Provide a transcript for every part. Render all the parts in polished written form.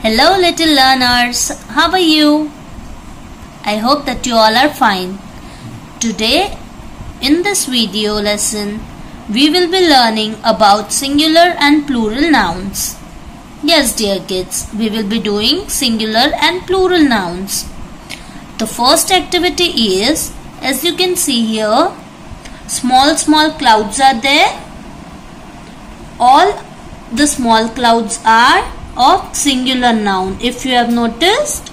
Hello little learners, how are you? I hope that you all are fine. Today in this video lesson we will be learning about singular and plural nouns. Yes dear kids, we will be doing singular and plural nouns. The first activity is, as you can see here, small clouds are there. All the small clouds are of singular noun, if you have noticed.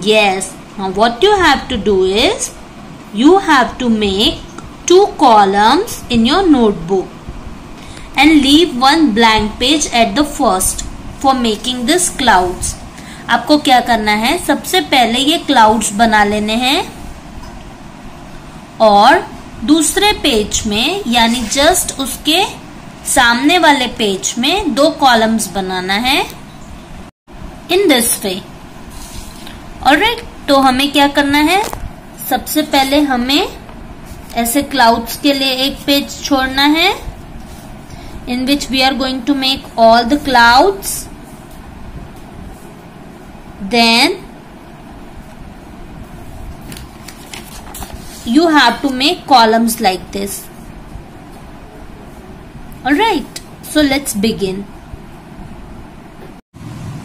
Yes, now what you have to do is, you have to make 2 columns in your notebook and leave one blank page at the first for making this clouds. आपको क्या करना है, सबसे पहले ये clouds बना लेने हैं और दूसरे पेज में यानी जस्ट उसके सामने वाले पेज में 2 कॉलम्स बनाना है इन दिस वे. ऑलराइट, तो हमें क्या करना है, सबसे पहले हमें ऐसे क्लाउड्स के लिए एक पेज छोड़ना है in which we are going to make all the clouds. Then you have to make columns like this. Alright, so let's begin.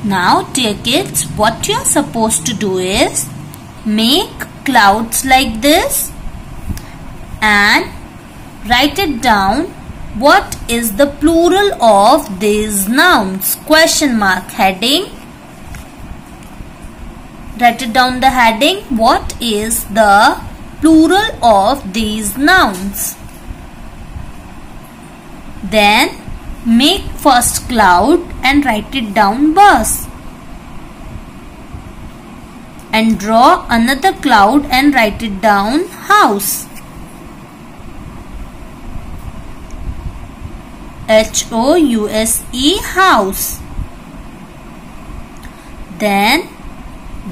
Now dear kids, what you are supposed to do is make clouds like this and write it down. What is the plural of these nouns? Question mark heading. Write it down the heading. What is the plural of these nouns? Then make first cloud and write it down bus. And draw another cloud and write it down house. House, house. Then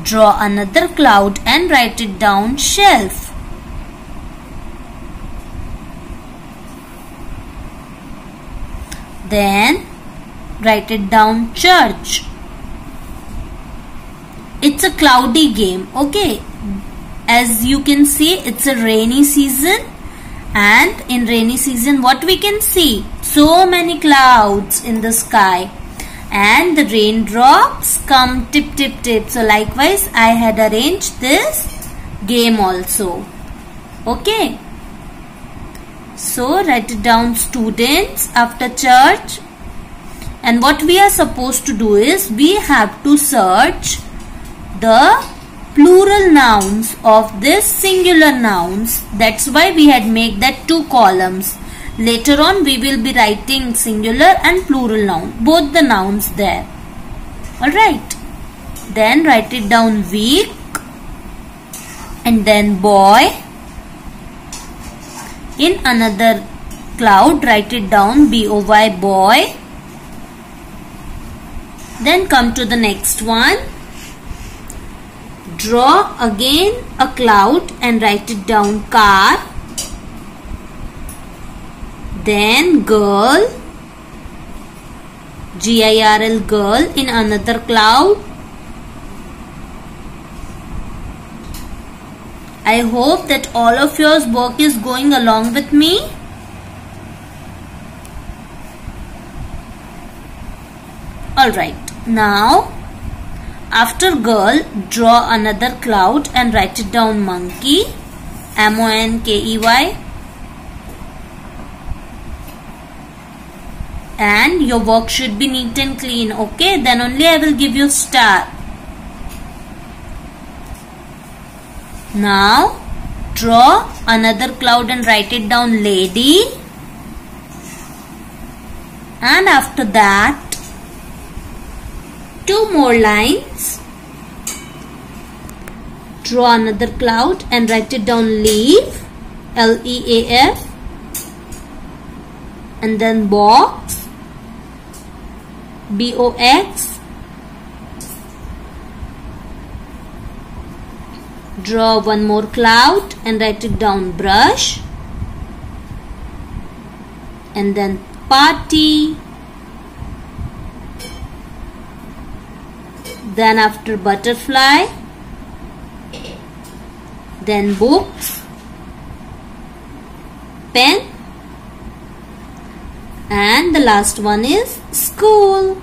draw another cloud and write it down shelf. Then write it down church. It's a cloudy game, okay? As you can see, it's a rainy season. And in rainy season, what we can see? So many clouds in the sky. And the raindrops come tip tip tip. So likewise, I had arranged this game also. Okay. So write it down students after church. And what we are supposed to do is, we have to search the plural nouns of this singular nouns. That's why we had made that 2 columns. Later on we will be writing singular and plural noun, both the nouns there. Alright. Then write it down week and then boy. In another cloud write it down boy, boy. Then come to the next one. Draw again a cloud and write it down car. Then girl, girl, girl in another cloud. I hope that all of your work is going along with me. Alright, now after girl, draw another cloud and write it down monkey, Monkey. And your work should be neat and clean, okay? Then only I will give you star. Now, draw another cloud and write it down lady. And after that, 2 more lines. Draw another cloud and write it down leaf, Leaf. And then box, Box. Draw 1 more cloud and write it down brush. And then party. then after butterfly, then books, pen, and the last one is school.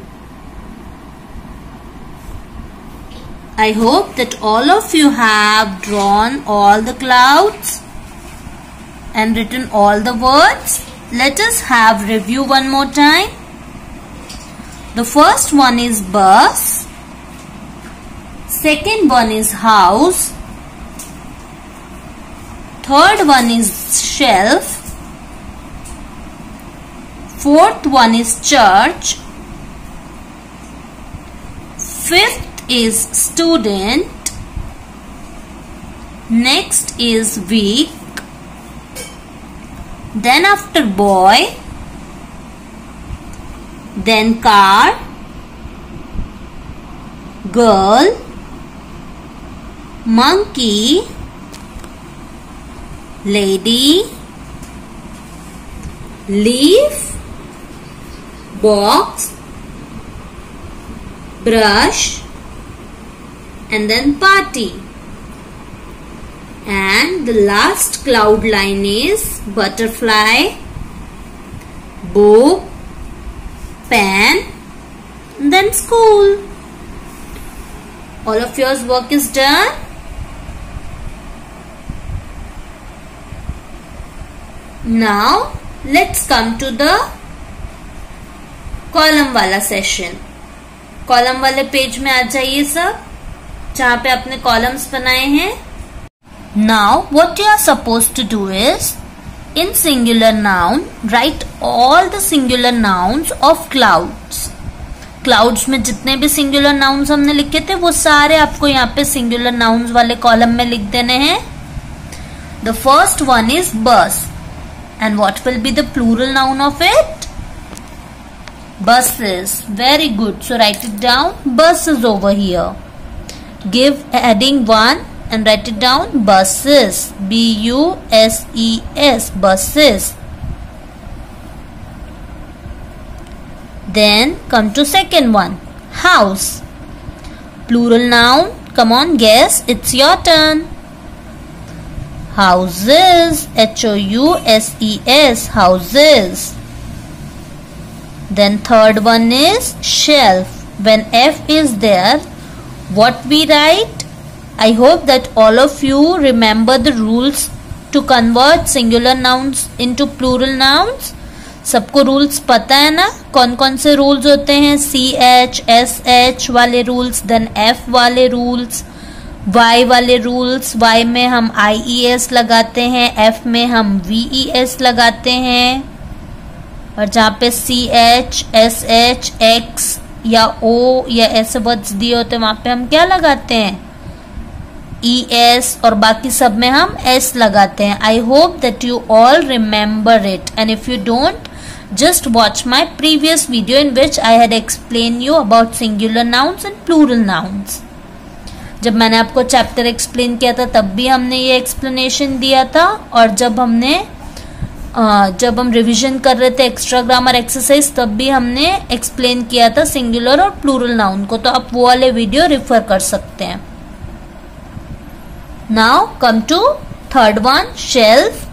I hope that all of you have drawn all the clouds and written all the words. Let us have review one more time. The first one is bus. Second one is house. Third one is shelf. Fourth one is church. Fifth is student. Next is week. Then after boy, then car, girl, monkey, lady, leaf, box, brush, and then party. And the last cloud line is butterfly, book, pen, and then school. All of yours work is done. Now let's come to the column वाला session. Column वाले page में आ जाइए सब, जहाँ पे आपने columns बनाए हैं. Now what you are supposed to do is, in singular noun, write all the singular nouns of clouds. Clouds में जितने भी singular nouns हमने लिखे थे वो सारे आपको यहाँ पे singular nouns वाले कॉलम में लिख देने हैं. The first one is bus. And what will be the plural noun of it? Buses. Very good. So write it down. Buses over here. Give heading 1 and write it down. Buses. B-U-S-E-S. Buses. Then come to second one. House. Plural noun. Come on, guess. It's your turn. Houses. H-O-U-S-E-S. Houses. Then third one is shelf. When F is there, what we write? I hope that all of you remember the rules to convert singular nouns into plural nouns. सबको rules पता है ना, कौन कौन से rules होते हैं? CH, SH वाले रूल्स, देन F वाले रूल्स, Y वाले रूल्स. Y में हम IES लगाते हैं, F में हम VES लगाते हैं, और जहाँ पे CH, SH, X या O या ऐसे वर्ड्स दिए होते हैं वहाँ पे हम क्या लगाते हैं? ES, और बाकी सब में हम S लगाते हैं. I hope that you all remember it, and if you don't, just watch my previous video in which I had explained you about singular nouns and plural nouns. जब मैंने आपको चैप्टर एक्सप्लेन किया था तब भी हमने ये एक्सप्लेनेशन दिया था, और जब हम रिवीजन कर रहे थे एक्स्ट्रा ग्रामर एक्सरसाइज तब भी हमने एक्सप्लेन किया था सिंगुलर और प्लूरल नाउन को, तो आप वो वाले वीडियो रेफर कर सकते हैं. Now come to third one, shelf.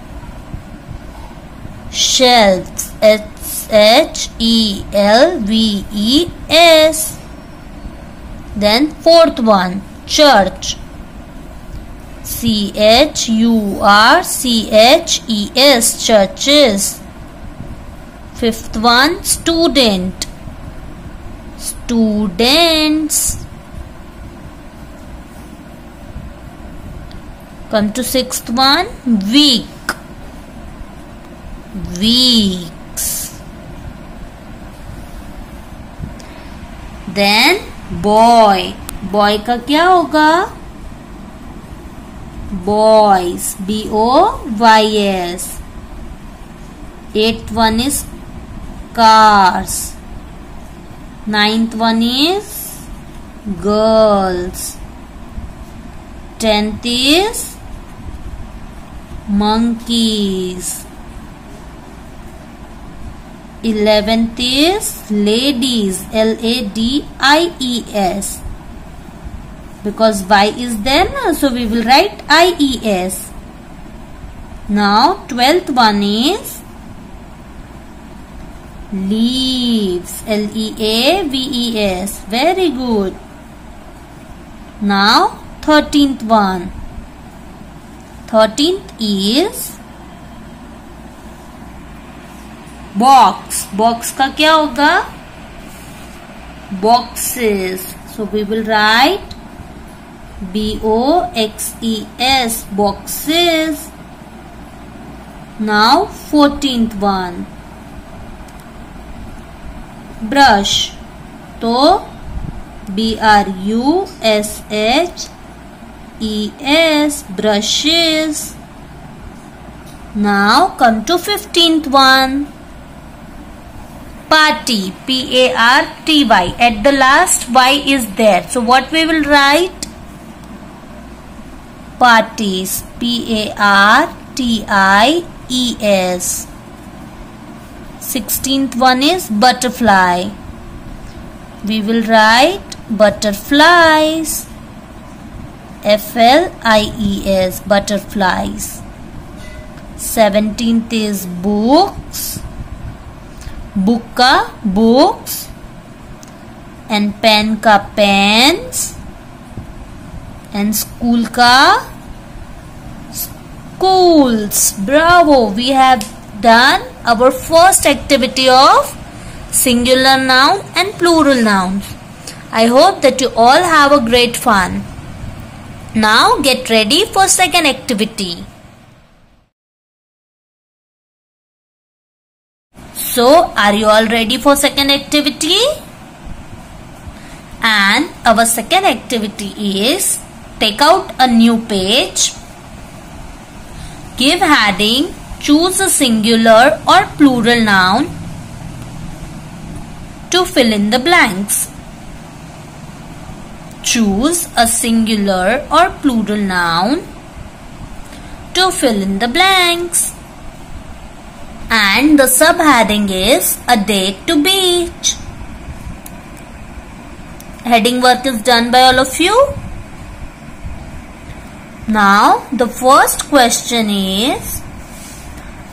Shelf, H-E-L-V-E-S. Then fourth one, church. C-H-U-R-C-H-E-S. Churches. Fifth one, student. Students. Come to sixth one, week. Weeks. Then boy. Boy का क्या होगा? Boys. B-O-Y-S. Eighth one is cars. Ninth one is girls. 10th is monkeys. 11th is ladies. L-A-D-I-E-S. because Y is there na, so we will write IES. Now 12th one is leaves, LEAVES. Very good. Now 13th one. 13th is box. Box का क्या होगा? Boxes. So we will write BOXES, boxes. Now 14th one. Brush. तो BRUSHES, brushes. Now come to 15th one. Party, PARTY. At the last Y is there. So what we will write? Parties, PARTIES. 16th one is butterfly. We will write butterflies, FLIES, butterflies. 17th is books. Book का books, and pen का pens, and school का schools. Bravo! We have done our first activity of singular noun and plural nouns. I hope that you all have a great fun. Now get ready for second activity. So, are you all ready for second activity? And our second activity is take out a new page, give heading, choose a singular or plural noun to fill in the blanks. Choose a singular or plural noun to fill in the blanks. And the subheading is a date to beach. Heading work is done by all of you. Now the first question is,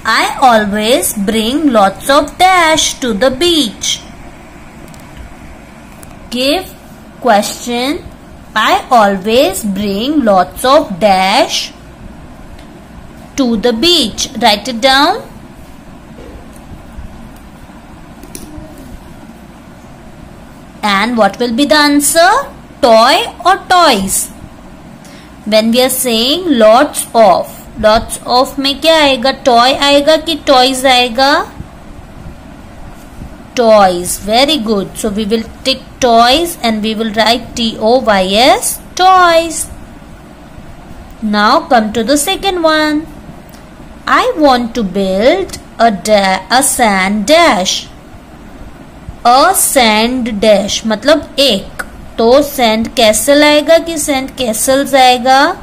I always bring lots of dash to the beach. Give question, I always bring lots of dash to the beach. Write it down. And what will be the answer? Toy or toys? When we are saying lots of में क्या आएगा? Toy आएगा कि toys आएगा? Toys. Very good. So we will tick toys and we will write TOYS, toys. Now come to the second one. I want to build a sand dash. A sand dash मतलब एक. तो sand castle आएगा कि sand castles आएगा?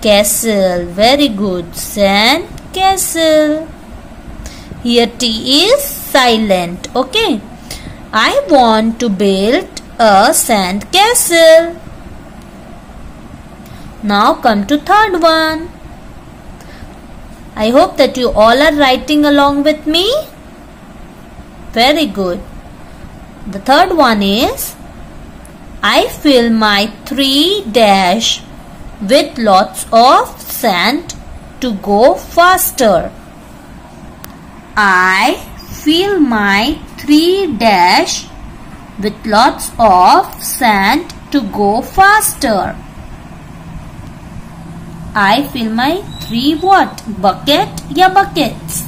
Castle. Very good. Sand castle. Here T is silent. Okay. I want to build a sand castle. Now come to third one. I hope that you all are writing along with me. Very good. The third one is, I fill my 3 dash with lots of sand to go faster. I fill my 3 dash with lots of sand to go faster. I fill my 3 what? Bucket या buckets?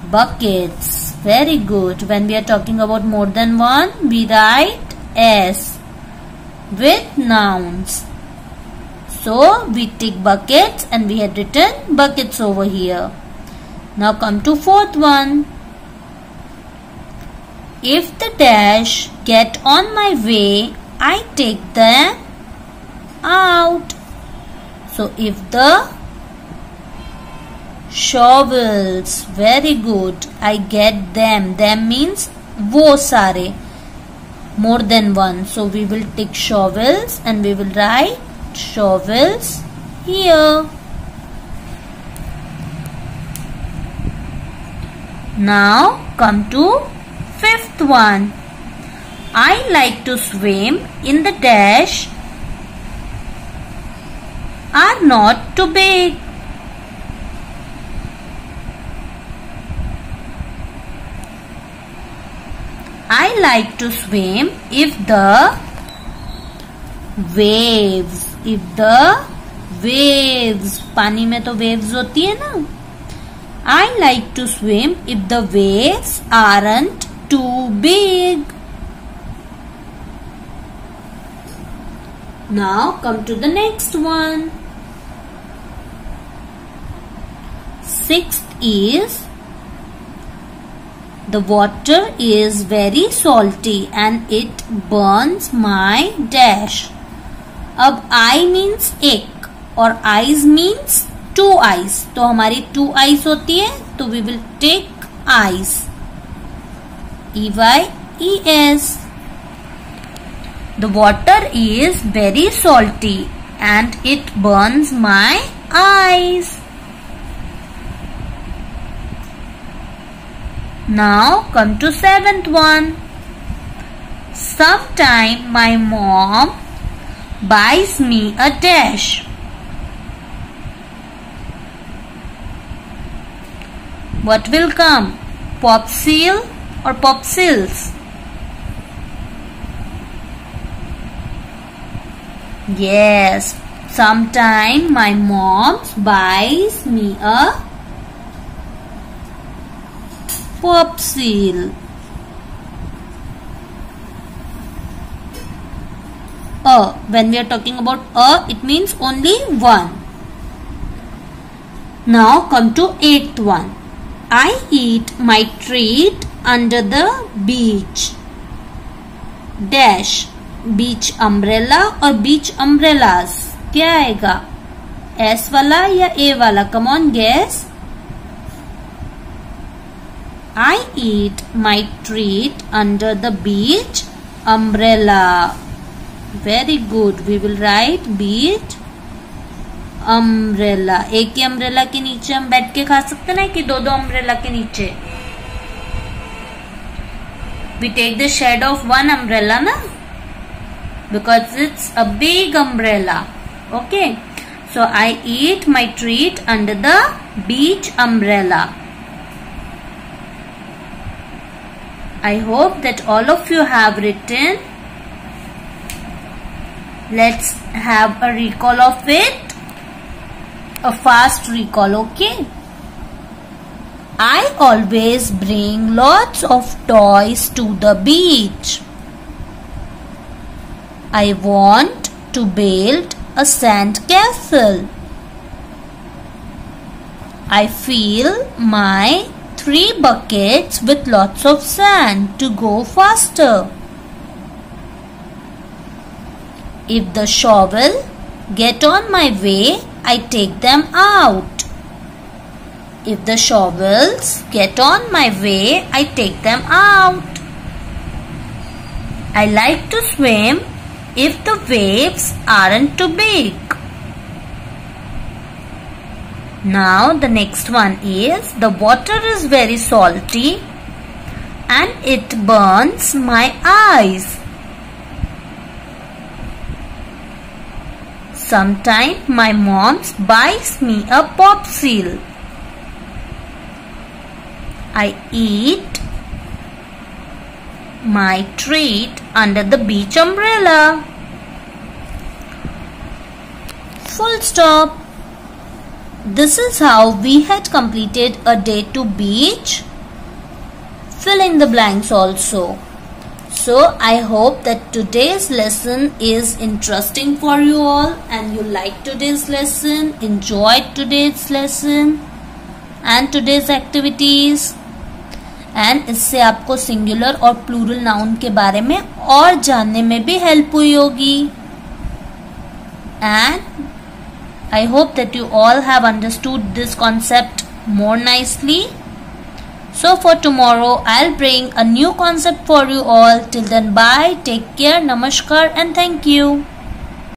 Buckets. Very good. When we are talking about more than one, we write S with nouns. So we tick buckets and we had written buckets over here. Now come to fourth one. If the dash get on my way, I take them out. So if the shovels, very good, I get them. Them means वो सारे. more than one. So we will tick shovels and we will write shovels here. Now come to fifth one. I like to swim in the dash are not too big. I like to swim if the waves, पानी में तो waves होती है ना. I like to swim if the waves aren't too big. Now come to the next one. Sixth is the water is very salty and it burns my dash. अब I means एक और eyes means two eyes. तो हमारी two eyes होती है तो we will take eyes. EYES. The water is very salty and it burns my eyes. Now come to seventh one. Sometime my mom buys me a dash. What will come? Popsicle or popsicles? Yes, sometime my mom buys me a popsicle. When we are talking about it means only one. Now come to eighth one. I eat my treat under the beach. Dash. Beach umbrella और beach umbrellas. क्या आएगा? S वाला या A वाला? Come on, guess. I eat my treat under the beach umbrella. Very good. We will write beach umbrella. एक ही umbrella के नीचे हम बैठ के खा सकते ना कि दो umbrella के नीचे? We take the shade of one umbrella ना? Because it's a big umbrella. Okay. So I eat my treat under the beach umbrella. I hope that all of you have written. Let's have a recall of it. A fast recall, okay? I always bring lots of toys to the beach. I want to build a sand castle. I fill my 3 buckets with lots of sand to go faster. If the shovel get on my way, I take them out. If the shovels get on my way, I take them out. I like to swim if the waves aren't too big. Now the next one is the water is very salty and it burns my eyes. Sometimes my mom buys me a popsicle. I eat my treat under the beach umbrella. Full stop. This is how we had completed a day to beach. Fill in the blanks also. So I hope that today's lesson is interesting for you all and you liked today's lesson, enjoyed today's lesson and today's activities. And इससे आपको singular और plural noun के बारे में और जानने में भी हेल्प हुई होगी. And I hope that you all have understood this concept more nicely. So for tomorrow, I'll bring a new concept for you all. Till then, bye, take care, namaskar and thank you.